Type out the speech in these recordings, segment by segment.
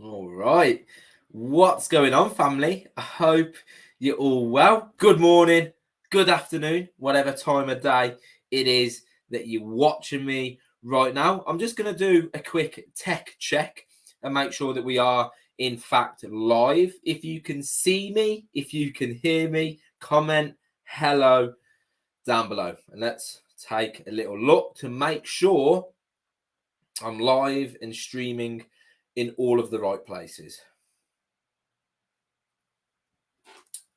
All right. What's going on, family? I hope you're all well. Good morning, good afternoon, whatever time of day it is that you're watching me right now. I'm just going to do a quick tech check and make sure that we are, in fact, live. If you can see me, if you can hear me, comment hello down below. And let's take a little look to make sure I'm live and streaming in all of the right places.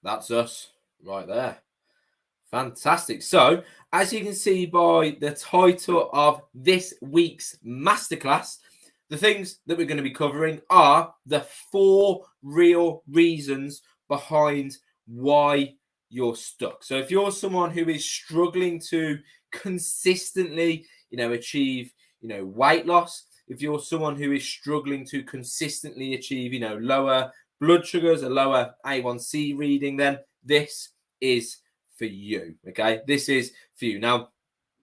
That's us right there. Fantastic. So, as you can see by the title of this week's masterclass, the things that we're going to be covering are the 4 real reasons behind why you're stuck. So, if you're someone who is struggling to consistently, achieve, weight loss, if you're someone who is struggling to consistently achieve, lower blood sugars, a lower A1C reading, then this is for you. Okay, this is for you. Now,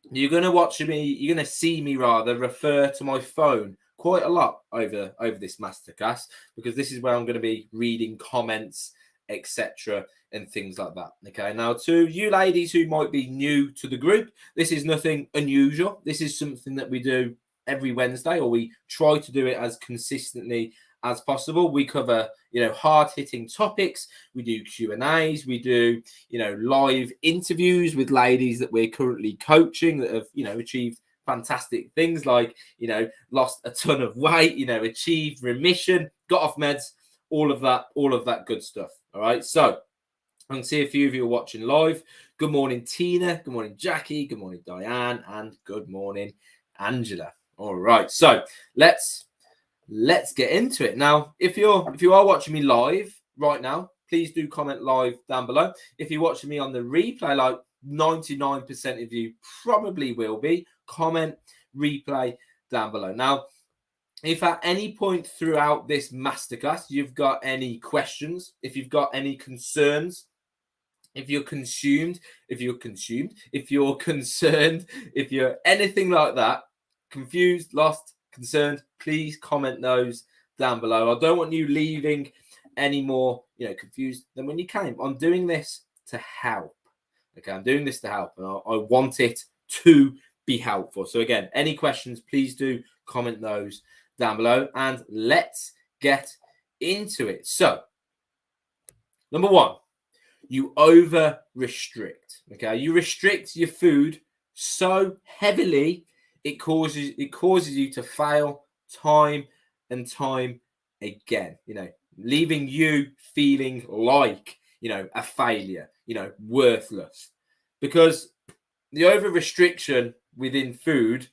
you're going to see me rather refer to my phone quite a lot over this masterclass, because this is where I'm going to be reading comments, etc., and things like that. Okay, now to you ladies who might be new to the group, this is nothing unusual. This is something that we do every Wednesday, or we try to do it as consistently as possible. We cover, hard-hitting topics. We do Q&As. We do, live interviews with ladies that we're currently coaching that have, achieved fantastic things like, lost a ton of weight, achieved remission, got off meds, all of that good stuff. All right. So I can see a few of you are watching live. Good morning, Tina. Good morning, Jackie. Good morning, Diane. And good morning, Angela. All right. So let's get into it. Now, if you are watching me live right now, please do comment live down below. If you're watching me on the replay, like 99% of you probably will be, comment replay down below. Now, if at any point throughout this masterclass you've got any questions, if you've got any concerns, if you're concerned, if you're anything like that, confused, lost, concerned, please comment those down below. I don't want you leaving any more, confused than when you came. I'm doing this to help. Okay, I'm doing this to help, and I want it to be helpful. So again, any questions, please do comment those down below, and let's get into it. So, number 1, you over restrict. Okay, you restrict your food so heavily it causes you to fail time and time again, leaving you feeling like, a failure, worthless, because the over restriction within food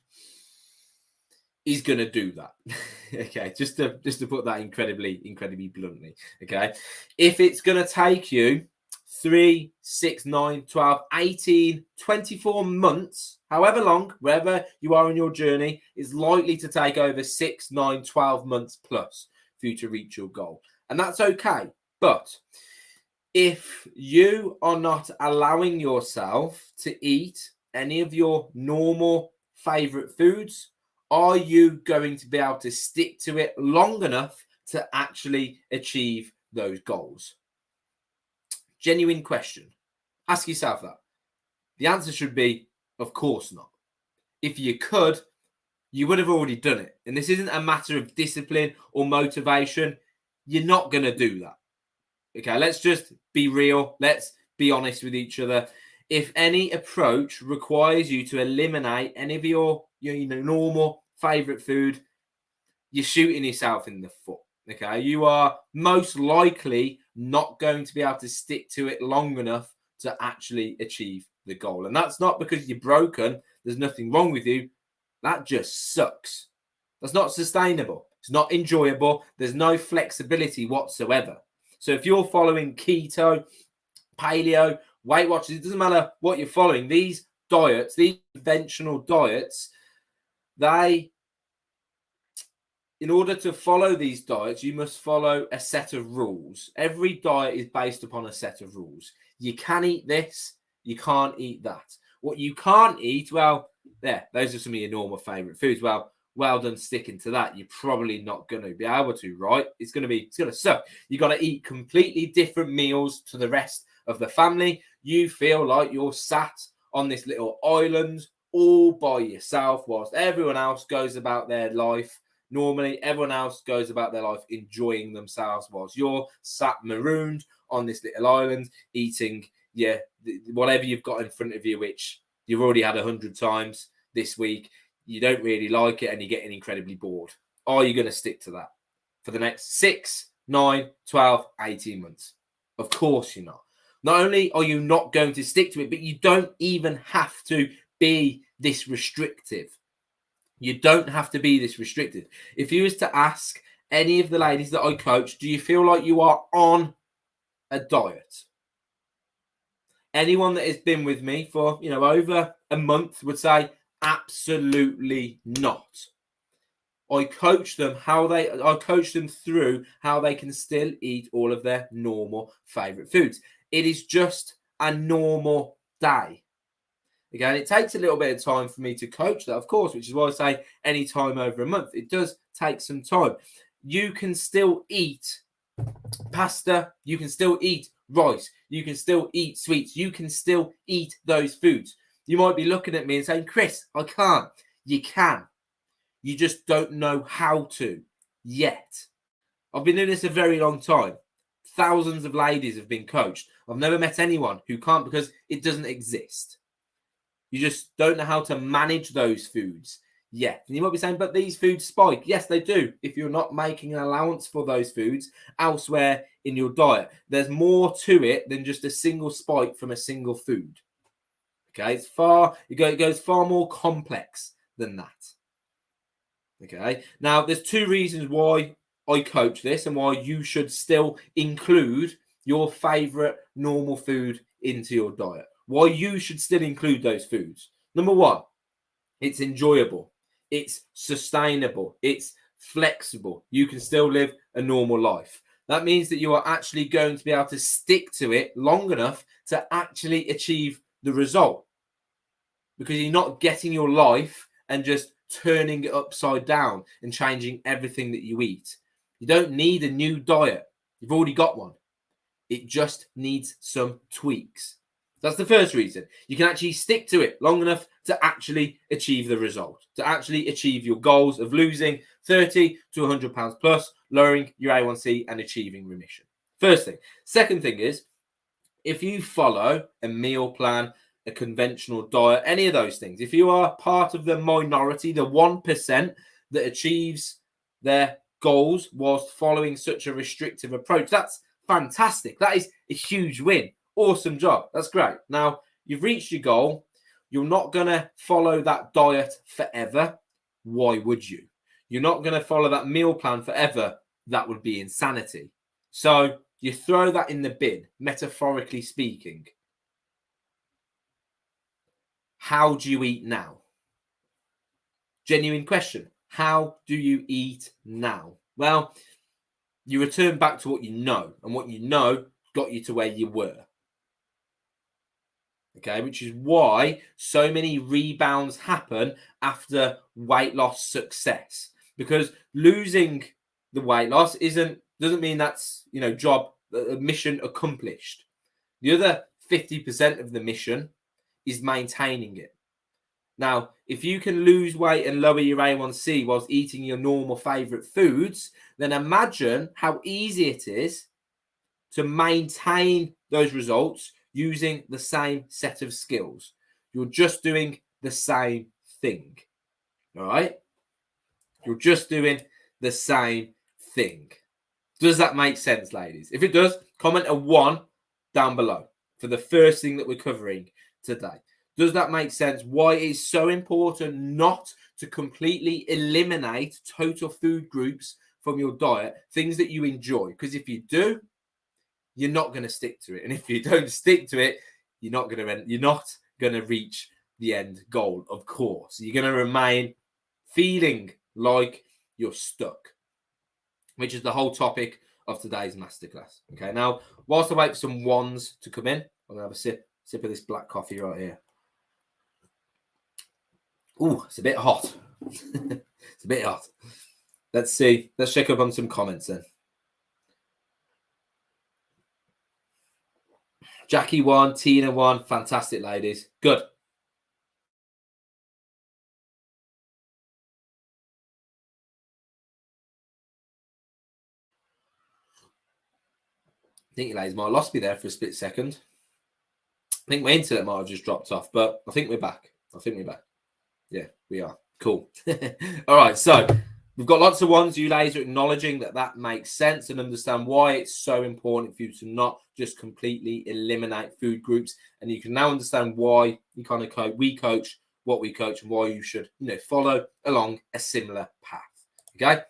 is going to do that. Okay, just to put that incredibly bluntly. Okay, if it's going to take you 3, 6, 9, 12, 18, 24 months, however long, wherever you are in your journey, is likely to take over 6, 9, 12 months plus for you to reach your goal. And that's okay. But if you are not allowing yourself to eat any of your normal favorite foods, are you going to be able to stick to it long enough to actually achieve those goals? Genuine question. Ask yourself that. The answer should be, of course not. If you could, you would have already done it. And this isn't a matter of discipline or motivation. You're not going to do that. Okay, let's just be real. Let's be honest with each other. If any approach requires you to eliminate any of your normal favorite food, you're shooting yourself in the foot. Okay, you are most likely not going to be able to stick to it long enough to actually achieve the goal. And that's not because you're broken. There's nothing wrong with you. That just sucks. That's not sustainable. It's not enjoyable. There's no flexibility whatsoever. So if you're following keto, paleo, Weight Watchers, it doesn't matter what you're following. These diets, these conventional diets, in order to follow these diets, you must follow a set of rules. Every diet is based upon a set of rules. You can eat this, you can't eat that. What you can't eat, well, those are some of your normal favorite foods. Well, well done sticking to that. You're probably not going to be able to, right? It's going to suck. You got to eat completely different meals to the rest of the family. You feel like you're sat on this little island all by yourself whilst everyone else goes about their life. Normally, everyone else goes about their life enjoying themselves whilst you're sat marooned on this little island eating, whatever you've got in front of you, which you've already had 100 times this week. You don't really like it and you're getting incredibly bored. Are you going to stick to that for the next 6, 9, 12, 18 months? Of course you're not. Not only are you not going to stick to it, but you don't even have to be this restrictive. You don't have to be this restricted. If you was to ask any of the ladies that I coach, do you feel like you are on a diet? Anyone that has been with me for, over a month would say, absolutely not. I coach them through how they can still eat all of their normal favorite foods. It is just a normal day. Again, it takes a little bit of time for me to coach that, of course, which is why I say any time over a month. It does take some time. You can still eat pasta. You can still eat rice. You can still eat sweets. You can still eat those foods. You might be looking at me and saying, Chris, I can't. You can. You just don't know how to yet. I've been doing this a very long time. Thousands of ladies have been coached. I've never met anyone who can't because it doesn't exist. You just don't know how to manage those foods yet. And you might be saying, but these foods spike. Yes, they do. If you're not making an allowance for those foods elsewhere in your diet, there's more to it than just a single spike from a single food. Okay, it goes far more complex than that. Okay, now there's 2 reasons why I coach this and why you should still include your favorite normal food into your diet. Why you should still include those foods. Number 1, it's enjoyable. It's sustainable. It's flexible. You can still live a normal life. That means that you are actually going to be able to stick to it long enough to actually achieve the result. Because you're not getting your life and just turning it upside down and changing everything that you eat. You don't need a new diet. You've already got one. It just needs some tweaks. That's the first reason. You can actually stick to it long enough to actually achieve the result, to actually achieve your goals of losing 30 to 100 pounds plus, lowering your A1C and achieving remission. First thing. Second thing is, if you follow a meal plan, a conventional diet, any of those things, if you are part of the minority, the 1% that achieves their goals whilst following such a restrictive approach, that's fantastic. That is a huge win. Awesome job. That's great. Now, you've reached your goal. You're not going to follow that diet forever. Why would you? You're not going to follow that meal plan forever. That would be insanity. So you throw that in the bin, metaphorically speaking. How do you eat now? Genuine question. How do you eat now? Well, you return back to what you know, and what you know got you to where you were. Okay, which is why so many rebounds happen after weight loss success. Because losing the weight loss doesn't mean that's mission accomplished. The other 50% of the mission is maintaining it. Now, if you can lose weight and lower your A1C whilst eating your normal favorite foods, then imagine how easy it is to maintain those results using the same set of skills. You're just doing the same thing. All right? You're just doing the same thing. Does that make sense, ladies? If it does, comment a 1 down below for the first thing that we're covering today. Does that make sense? Why it is so important not to completely eliminate total food groups from your diet, things that you enjoy. Because if you do, you're not going to stick to it. And if you don't stick to it, you're not going to reach the end goal, of course. You're going to remain feeling like you're stuck, which is the whole topic of today's masterclass. Okay, now, whilst I wait for some 1s to come in, I'm going to have a sip of this black coffee right here. Ooh, it's a bit hot. It's a bit hot. Let's see. Let's check up on some comments then. Jackie won, Tina won. Fantastic, ladies. Good. I think you ladies might have lost me there for a split second. I think my internet might have just dropped off, but I think we're back. Yeah, we are. Cool. All right, so we've got lots of ones. You ladies are acknowledging that makes sense and understand why it's so important for you to not just completely eliminate food groups. And you can now understand why you kind of coach, we coach what we coach, and why you should, follow along a similar path. Okay,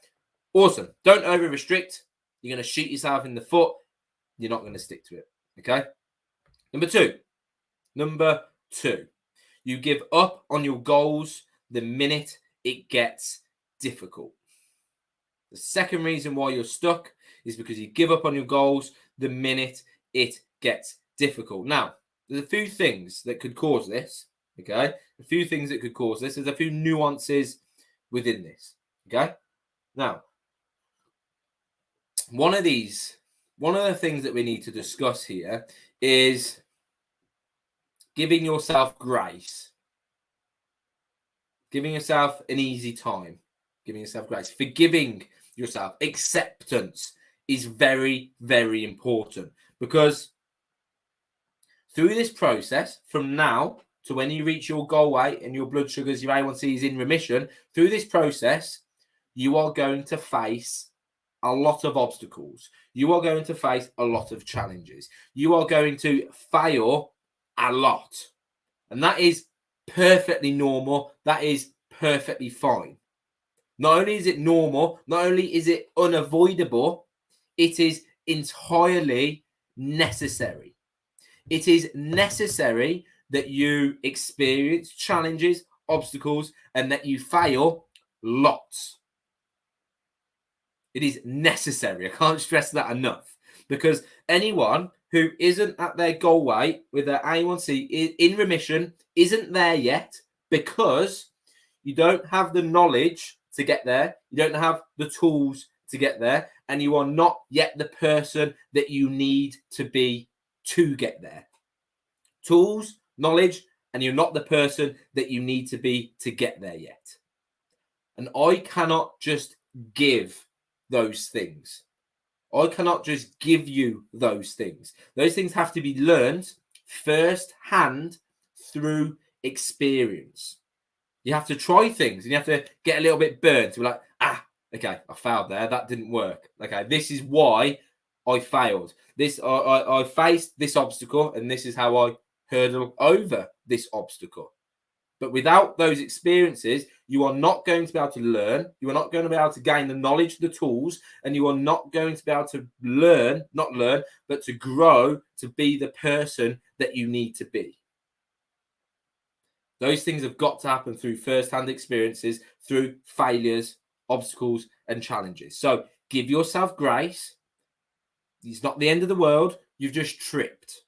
awesome. Don't over restrict. You're going to shoot yourself in the foot. You're not going to stick to it. Okay. Number two, you give up on your goals the minute it gets difficult. The second reason why you're stuck is because you give up on your goals the minute it gets difficult. Now, there's a few things that could cause this, okay? A few things that could cause this. There's a few nuances within this, okay? Now, one of the things that we need to discuss here is giving yourself grace. Giving yourself an easy time. Giving yourself grace. Forgiving yourself. Acceptance is very, very important, because through this process, from now to when you reach your goal weight and your blood sugars, your A1C is in remission, through this process, you are going to face a lot of obstacles. You are going to face a lot of challenges. You are going to fail a lot. And that is perfectly normal. That is perfectly fine. Not only is it normal, not only is it unavoidable, it is entirely necessary. It is necessary that you experience challenges, obstacles, and that you fail lots. It is necessary. I can't stress that enough, because anyone who isn't at their goal weight with their A1C in remission isn't there yet, because you don't have the knowledge to get there. You don't have the tools to get there, and you are not yet the person that you need to be to get there. Tools, knowledge, and you're not the person that you need to be to get there yet. And I cannot just give those things. I cannot just give you those things. Those things have to be learned firsthand through experience. You have to try things, and you have to get a little bit burnt. You're like, okay, I failed there. That didn't work. Okay, this is why I failed. I faced this obstacle, and this is how I hurdle over this obstacle. But without those experiences, you are not going to be able to learn. You are not going to be able to gain the knowledge, the tools, and you are not going to be able to not learn, but to grow to be the person that you need to be. Those things have got to happen through first-hand experiences, through failures, obstacles, and challenges. So give yourself grace. It's not the end of the world. You've just tripped.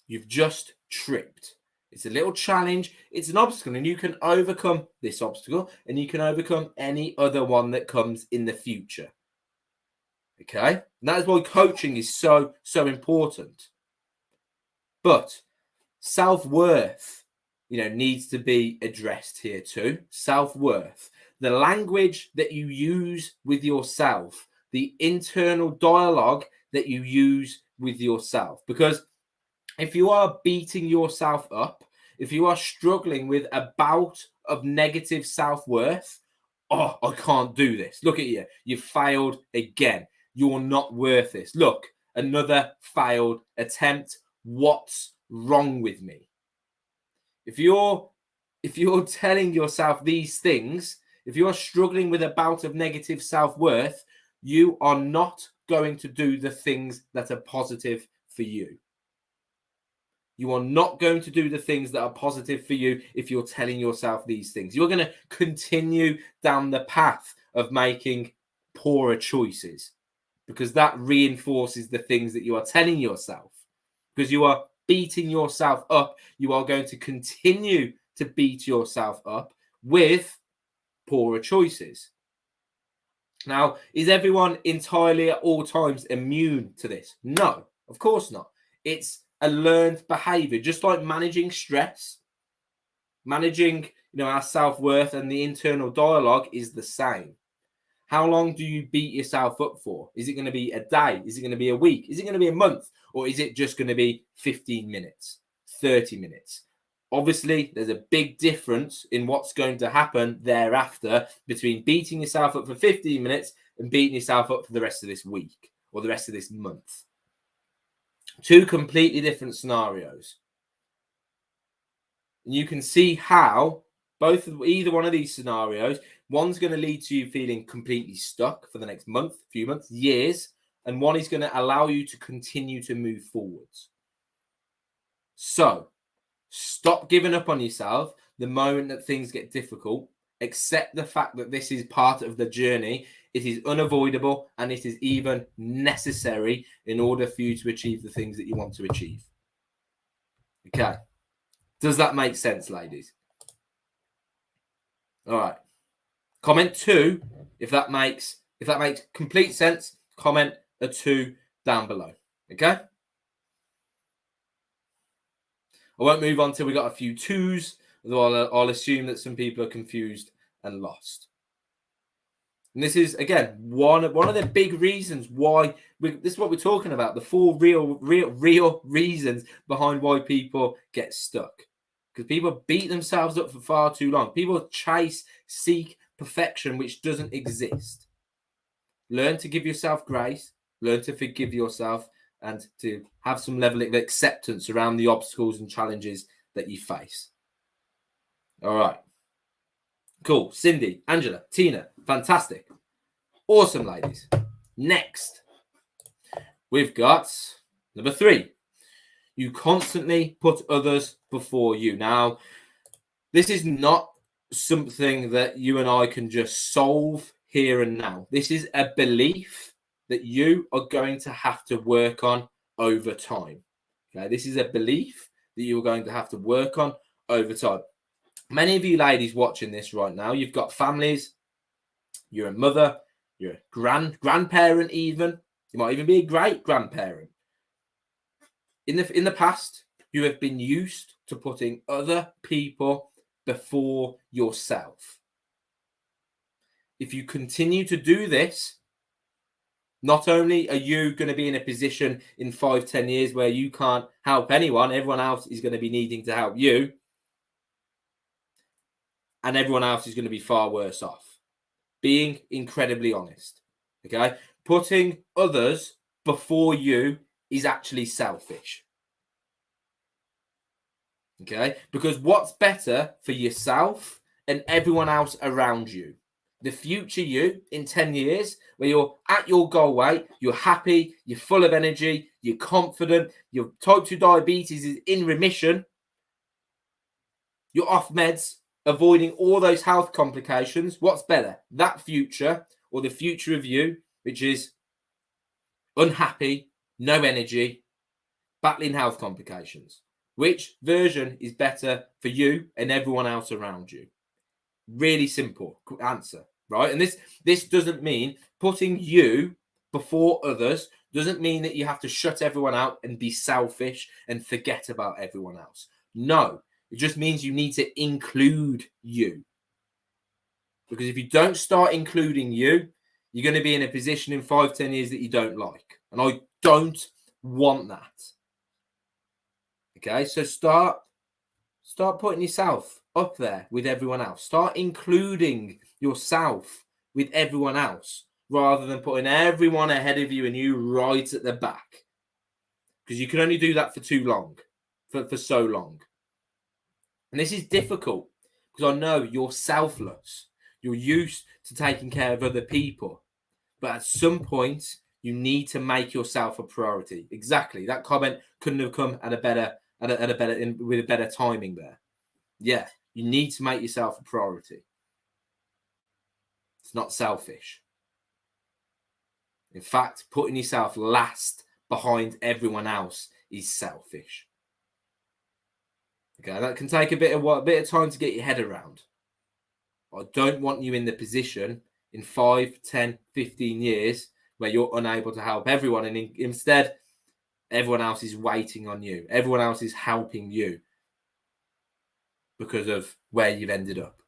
You've just tripped. It's a little challenge. It's an obstacle, and you can overcome this obstacle, and you can overcome any other one that comes in the future. Okay? And that is why coaching is so, so important. But self-worth, needs to be addressed here too. Self-worth. The language that you use with yourself, the internal dialogue that you use with yourself. Because if you are beating yourself up, if you are struggling with a bout of negative self-worth, I can't do this. Look at you. You failed again. You're not worth this. Look, another failed attempt. What's wrong with me? If you're telling yourself these things, if you're struggling with a bout of negative self-worth, you are not going to do the things that are positive for you. You are not going to do the things that are positive for you if you're telling yourself these things. You're going to continue down the path of making poorer choices, because that reinforces the things that you are telling yourself. Because you are beating yourself up, you are going to continue to beat yourself up with poorer choices. Now, is everyone entirely at all times immune to this? No, of course not. It's a learned behavior, just like managing stress, managing, our self-worth and the internal dialogue is the same. How long do you beat yourself up for? Is it going to be a day? Is it going to be a week? Is it going to be a month? Or is it just going to be 15 minutes, 30 minutes? Obviously, there's a big difference in what's going to happen thereafter between beating yourself up for 15 minutes and beating yourself up for the rest of this week or the rest of this month. Two completely different scenarios. And you can see how either one of these scenarios, one's going to lead to you feeling completely stuck for the next month, few months, years, and one is going to allow you to continue to move forwards. So, stop giving up on yourself the moment that things get difficult. Accept the fact that this is part of the journey. It is unavoidable and it is even necessary in order for you to achieve the things that you want to achieve. Okay. Does that make sense, ladies? All right. Comment 2 if that makes complete sense. Comment a 2 down below. Okay. I won't move on till we got a few 2s, although I'll assume that some people are confused and lost. And this is, again, one of the big reasons why this is what we're talking about, the 4 real reasons behind why people get stuck. Because people beat themselves up for far too long. People seek perfection which doesn't exist. Learn to give yourself grace, learn to forgive yourself, and to have some level of acceptance around the obstacles and challenges that you face. All right. Cool. Cindy, Angela, Tina, fantastic. Awesome, ladies. Next, we've got number 3. You constantly put others before you. Now, this is not something that you and I can just solve here and now. This is a belief that you are going to have to work on over time. Okay, this is a belief that you're going to have to work on over time. Many of you ladies watching this right now, you've got families, you're a mother, you're a grandparent even. You might even be a great-grandparent. In the past, you have been used to putting other people before yourself. If you continue to do this, not only are you going to be in a position in 5-10 years where you can't help anyone, everyone else is going to be needing to help you, and everyone else is going to be far worse off. Being incredibly honest, okay? Putting others before you is actually selfish, okay? Because what's better for yourself and everyone else around you? The future you in 10 years, where you're at your goal weight, you're happy, you're full of energy, you're confident, your type 2 diabetes is in remission, you're off meds, avoiding all those health complications. What's better, that future or the future of you, which is unhappy, no energy, battling health complications? Which version is better for you and everyone else around you? Really simple answer, right? And this doesn't mean putting you before others, doesn't mean that you have to shut everyone out and be selfish and forget about everyone else. No, it just means you need to include you. Because if you don't start including you, you're going to be in a position in 5-10 years that you don't like. And I don't want that. Okay, so start putting yourself up there with everyone else. Start including yourself with everyone else rather than putting everyone ahead of you and you right at the back. Because you can only do that for too long, for so long. And this is difficult because I know you're selfless. You're used to taking care of other people. But at some point, you need to make yourself a priority. Exactly. That comment couldn't have come with a better timing there. Yeah, you need to make yourself a priority. It's not selfish. In fact, putting yourself last behind everyone else is selfish. Okay, that can take a bit of time to get your head around. I don't want you in the position in 5, 10, 15 years where you're unable to help everyone. And instead, everyone else is waiting on you. Everyone else is helping you because of where you've ended up.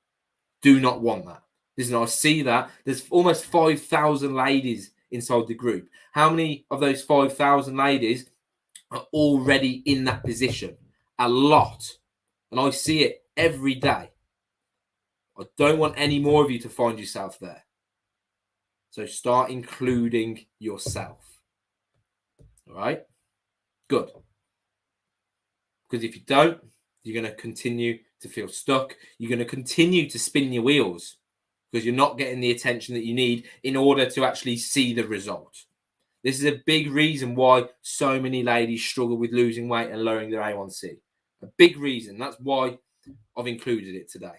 Do not want that. Listen, I see that. There's almost 5,000 ladies inside the group. How many of those 5,000 ladies are already in that position? A lot. And I see it every day. I don't want any more of you to find yourself there. So start including yourself. All right? Good. Because if you don't, you're going to continue to feel stuck. You're going to continue to spin your wheels because you're not getting the attention that you need in order to actually see the result. This is a big reason why so many ladies struggle with losing weight and lowering their A1C. A big reason. That's why I've included it today.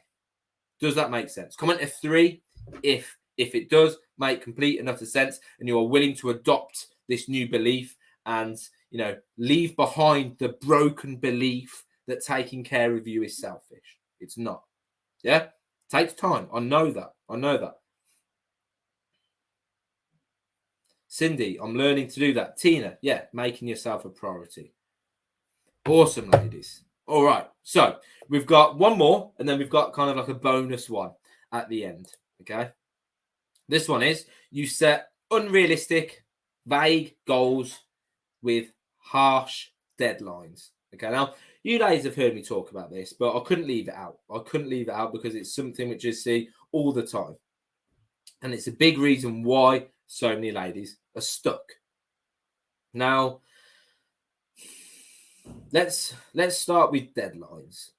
Does that make sense? Comment a 3 if it does make complete and utter sense and you are willing to adopt this new belief and, you know, leave behind the broken belief that taking care of you is selfish. It's not. Yeah? It takes time. I know that. Cindy, I'm learning to do that. Tina, yeah, making yourself a priority. Awesome, ladies. All right. So we've got one more and then we've got kind of like a bonus one at the end. Okay. This one is you set unrealistic, vague goals with harsh deadlines. Okay. Now, you guys have heard me talk about this, but I couldn't leave it out. Because it's something which I see all the time. And it's a big reason why so many ladies are stuck. Now, let's start with deadlines.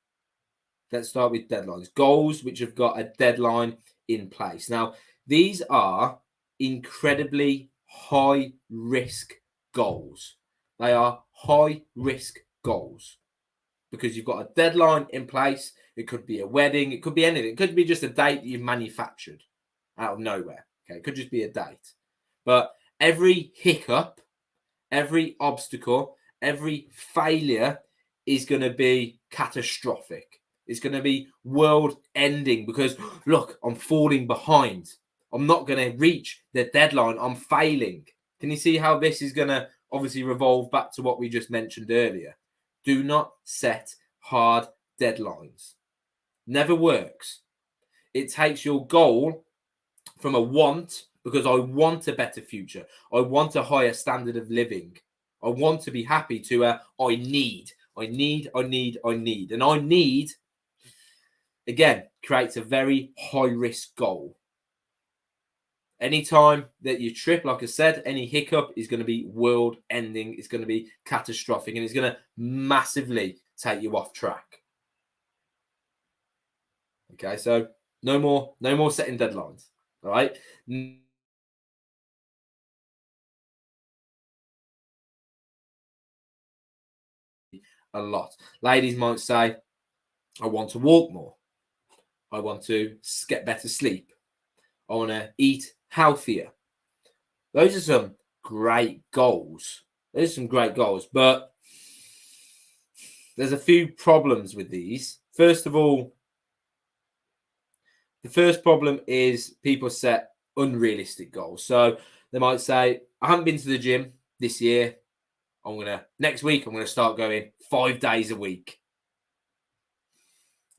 Goals which have got a deadline in place. Now, these are incredibly high risk goals. They are high risk goals because you've got a deadline in place. It could be a wedding. It could be anything. It could be just a date that you've manufactured out of nowhere. Okay, it could just be a date. But every hiccup, every obstacle, every failure is going to be catastrophic. It's going to be world ending because, look, I'm falling behind. I'm not going to reach the deadline. I'm failing. Can you see how this is going to obviously revolve back to what we just mentioned earlier? Do not set hard deadlines. Never works. It takes your goal from a want, because I want a better future. I want a higher standard of living. I want to be happy, to I need. And I need, again, creates a very high risk goal. Anytime that you trip, like I said, any hiccup is going to be world ending. It's going to be catastrophic and it's going to massively take you off track. Okay, so no more setting deadlines. All right. A lot. Ladies might say, I want to walk more. I want to get better sleep. I want to eat healthier. Those are some great goals. But there's a few problems with these. First of all, the first problem is people set unrealistic goals. So they might say, I haven't been to the gym this year. Next week, I'm going to start going 5 days a week.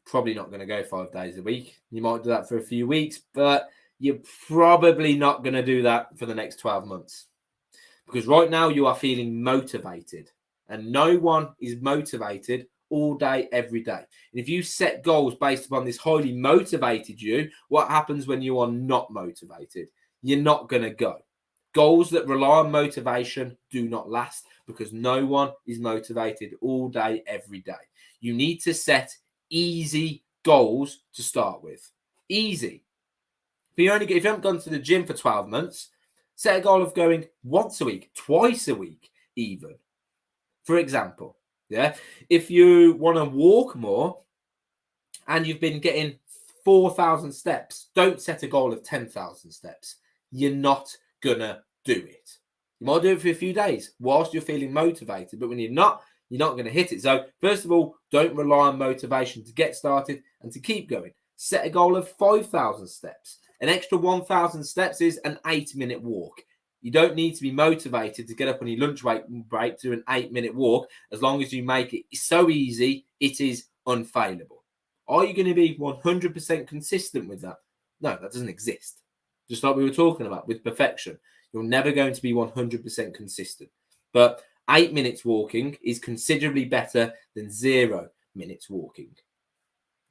Probably not going to go 5 days a week. You might do that for a few weeks, but you're probably not going to do that for the next 12 months. Because right now you are feeling motivated and no one is motivated all day, every day. And if you set goals based upon this highly motivated you, what happens when you are not motivated? You're not going to go. Goals that rely on motivation do not last because no one is motivated all day, every day. You need to set easy goals to start with. Easy. If you haven't gone to the gym for 12 months, set a goal of going once a week, twice a week, even. For example, yeah, if you want to walk more and you've been getting 4,000 steps, don't set a goal of 10,000 steps. You're not gonna do it. You might do it for a few days whilst you're feeling motivated, but when you're not going to hit it. So first of all, don't rely on motivation to get started and to keep going. Set a goal of 5,000 steps. An extra 1,000 steps is an 8-minute walk. You don't need to be motivated to get up on your lunch break to an 8-minute walk, as long as you make it so easy, it is unfailable. Are you going to be 100% consistent with that? No, that doesn't exist. Just like we were talking about with perfection. You're never going to be 100% consistent. But 8 minutes walking is considerably better than 0 minutes walking.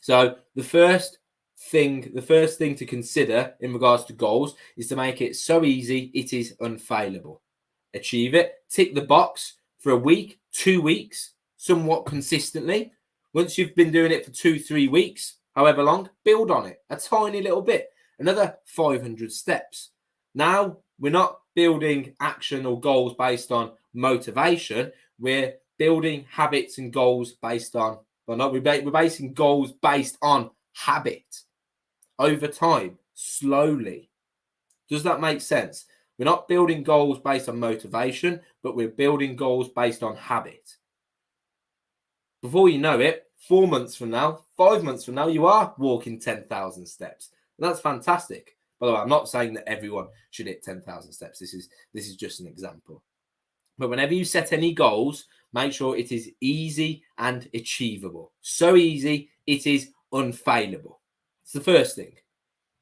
So the first thing to consider in regards to goals is to make it so easy it is unfailable. Achieve it, tick the box for a week, 2 weeks, somewhat consistently. Once you've been doing it for 2-3 weeks, however long, build on it a tiny little bit, another 500 steps. Now we're not building action or goals based on motivation, we're building habits and goals based on, we're basing goals based on habit over time, slowly. Does that make sense? We're not building goals based on motivation, but we're building goals based on habit. Before you know it, 4 months from now, 5 months from now, you are walking 10,000 steps. And that's fantastic. By the way, I'm not saying that everyone should hit 10,000 steps. This is just an example. But whenever you set any goals, make sure it is easy and achievable. So easy, it is unfailable. It's the first thing.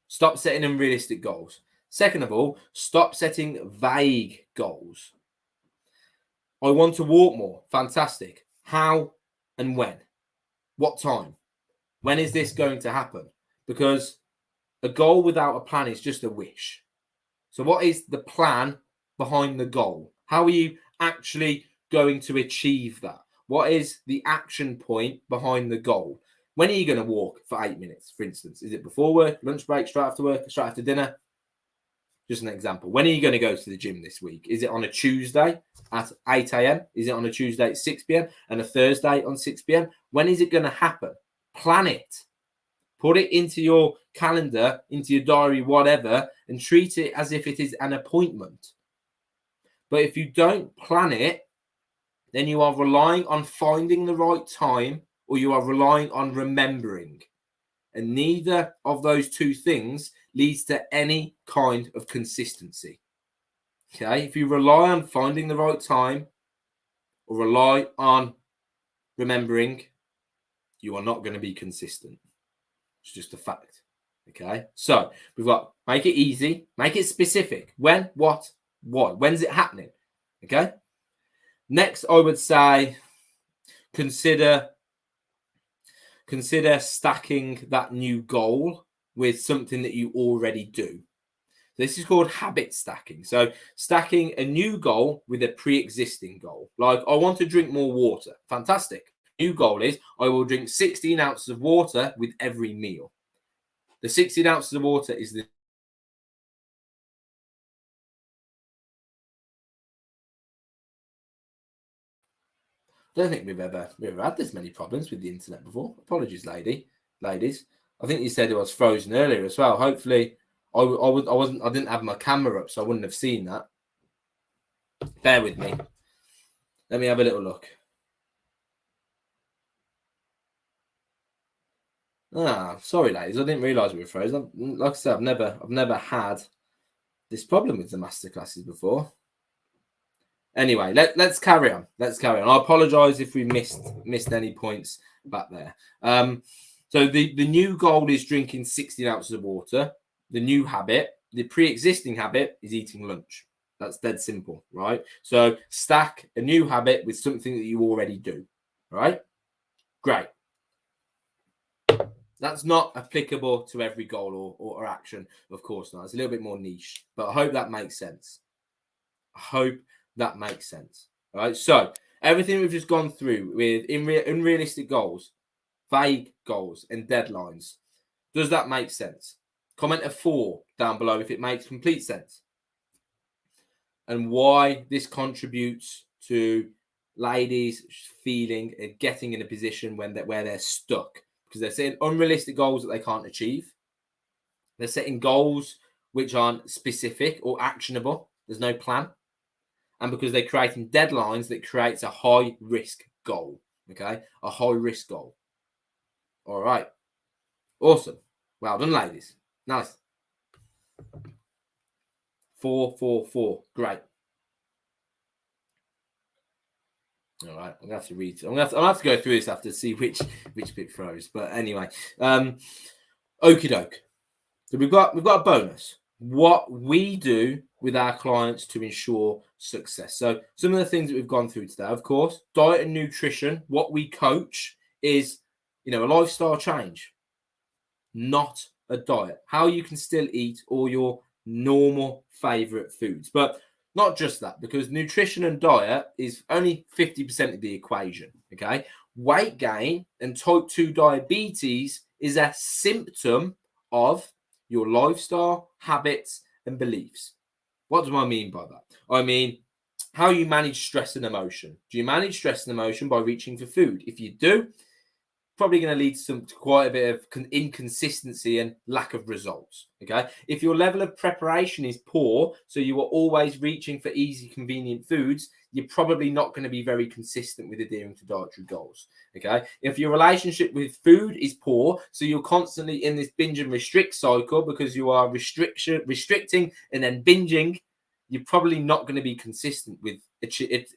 Stop setting unrealistic goals. Second of all, stop setting vague goals. I want to walk more. Fantastic. How and when? What time? When is this going to happen? Because a goal without a plan is just a wish. So what is the plan behind the goal? How are you actually going to achieve that? What is the action point behind the goal? When are you going to walk for 8 minutes, for instance? Is it before work, lunch break, straight after work, straight after dinner? Just an example. When are you going to go to the gym this week? Is it on a Tuesday at 8 a.m.? Is it on a Tuesday at 6 p.m. and a Thursday on 6 p.m.? When is it going to happen? Plan it. Put it into your calendar, into your diary, whatever, and treat it as if it is an appointment. But if you don't plan it, then you are relying on finding the right time, or you are relying on remembering. And neither of those two things leads to any kind of consistency. Okay, if you rely on finding the right time or rely on remembering, you are not going to be consistent. It's just a fact. Okay, so we've got make it easy, make it specific. When, what, why? When's it happening? Okay. Next, I would say consider stacking that new goal with something that you already do. This is called habit stacking. So stacking a new goal with a pre-existing goal. Like, I want to drink more water. Fantastic. New goal is I will drink 16 ounces of water with every meal. The 16 ounces of water is the I don't think we've ever had this many problems with the internet before. Apologies, ladies. I think you said it was frozen earlier as well. Hopefully, I didn't have my camera up, so I wouldn't have seen that. Bear with me. Let me have a little look. Sorry, ladies. I didn't realise we were frozen. Like I said, I've never had this problem with the masterclasses before. Anyway, let's carry on. I apologise if we missed any points back there. So the new goal is drinking 16 ounces of water. The new habit, the pre-existing habit, is eating lunch. That's dead simple, right? So stack a new habit with something that you already do, right? Great. That's not applicable to every goal or action, of course not. It's a little bit more niche, but I hope that makes sense. All right. So everything we've just gone through with unrealistic goals, vague goals, and deadlines. Does that make sense? Comment a 4 down below if it makes complete sense. And why this contributes to ladies feeling and getting in a position where they're stuck. Because they're setting unrealistic goals that they can't achieve. They're setting goals which aren't specific or actionable. There's no plan. And because they're creating deadlines that creates a high risk goal. Okay, a high risk goal. All right, awesome. Well done, ladies. Nice. 4, 4, 4. Great. All right, I'm gonna have to read. I'll have to go through this after to see which bit froze. But anyway, okie doke. So we've got a bonus. What we do with our clients to ensure success. So some of the things that we've gone through today, of course, diet and nutrition. What we coach is, a lifestyle change, not a diet. How you can still eat all your normal favorite foods, but not just that, because nutrition and diet is only 50% of the equation. Okay, weight gain and type 2 diabetes is a symptom of your lifestyle, habits, and beliefs. What do I mean by that? I mean, how you manage stress and emotion. Do you manage stress and emotion by reaching for food? If you do, probably going to lead to quite a bit of inconsistency and lack of results. Okay, if your level of preparation is poor, so you are always reaching for easy, convenient foods, you're probably not going to be very consistent with adhering to dietary goals. Okay, if your relationship with food is poor, so you're constantly in this binge and restrict cycle because you are restricting and then binging, you're probably not going to be consistent with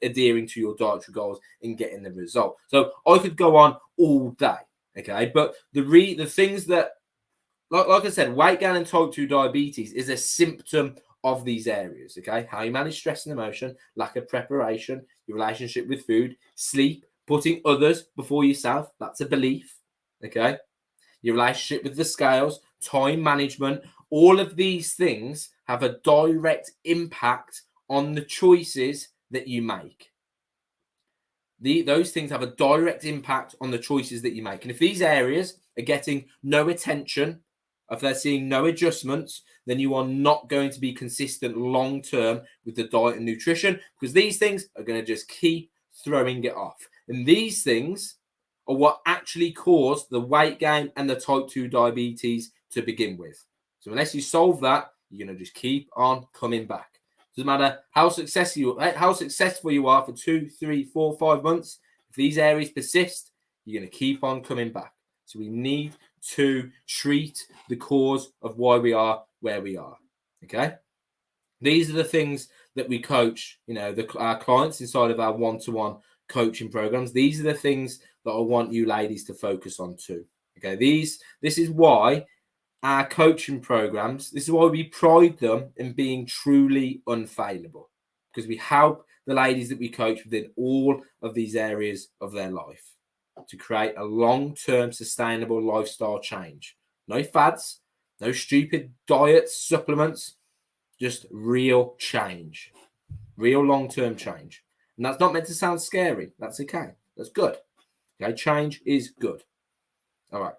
adhering to your dietary goals and getting the result. So I could go on all day, okay? But the things that, like I said, weight gain and type 2 diabetes is a symptom of these areas, okay? How you manage stress and emotion, lack of preparation, your relationship with food, sleep, putting others before yourself, that's a belief, okay? Your relationship with the scales, time management, all of these things have a direct impact on the choices that you make. Those things have a direct impact on the choices that you make. And if these areas are getting no attention, if they're seeing no adjustments, then you are not going to be consistent long term with the diet and nutrition, because these things are going to just keep throwing it off. And these things are what actually caused the weight gain and the type 2 diabetes to begin with. So unless you solve that, you're going to just keep on coming back. Doesn't matter how successful you are for 2, 3, 4, 5 months. If these areas persist, you're going to keep on coming back. So we need to treat the cause of why we are where we are. Okay? These are the things that we coach, our clients inside of our one-to-one coaching programs. These are the things that I want you ladies to focus on too. Okay? This is why our coaching programs, this is why we pride them in being truly unfailable, because we help the ladies that we coach within all of these areas of their life to create a long-term sustainable lifestyle change. No fads, no stupid diets, supplements, just real change, real long-term change. And that's not meant to sound scary. That's okay. That's good. Okay, change is good. All right.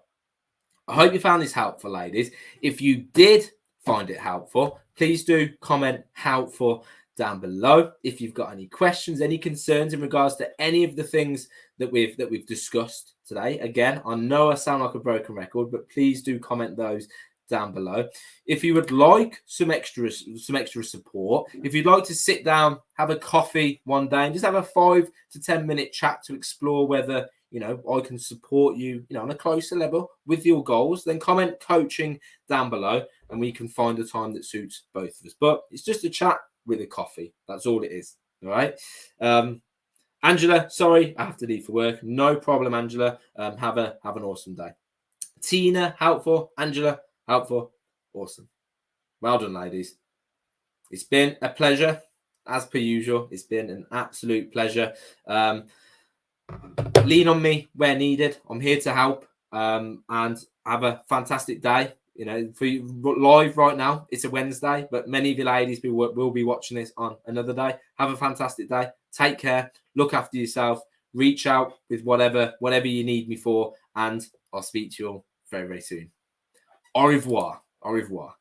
I hope you found this helpful, ladies. If you did find it helpful, please do comment helpful down below. If you've got any questions, any concerns in regards to any of the things that we've discussed today, again, I know I sound like a broken record, but please do comment those down below. If you would like some extra support, if you'd like to sit down, have a coffee one day and just have a 5 to 10 minute chat to explore whether I can support you, on a closer level with your goals, then comment coaching down below and we can find a time that suits both of us. But it's just a chat with a coffee. That's all it is. All right. Angela, sorry, I have to leave for work. No problem, Angela. Have an awesome day. Tina, helpful. Angela, helpful. Awesome. Well done, ladies. It's been a pleasure, as per usual. It's been an absolute pleasure. Lean on me where needed. I'm here to help. And have a fantastic day. For you live right now, it's a Wednesday, but many of you ladies will be watching this on another day. Have a fantastic day. Take care. Look after yourself. Reach out with whatever you need me for, and I'll speak to you all very, very soon. Au revoir. Au revoir.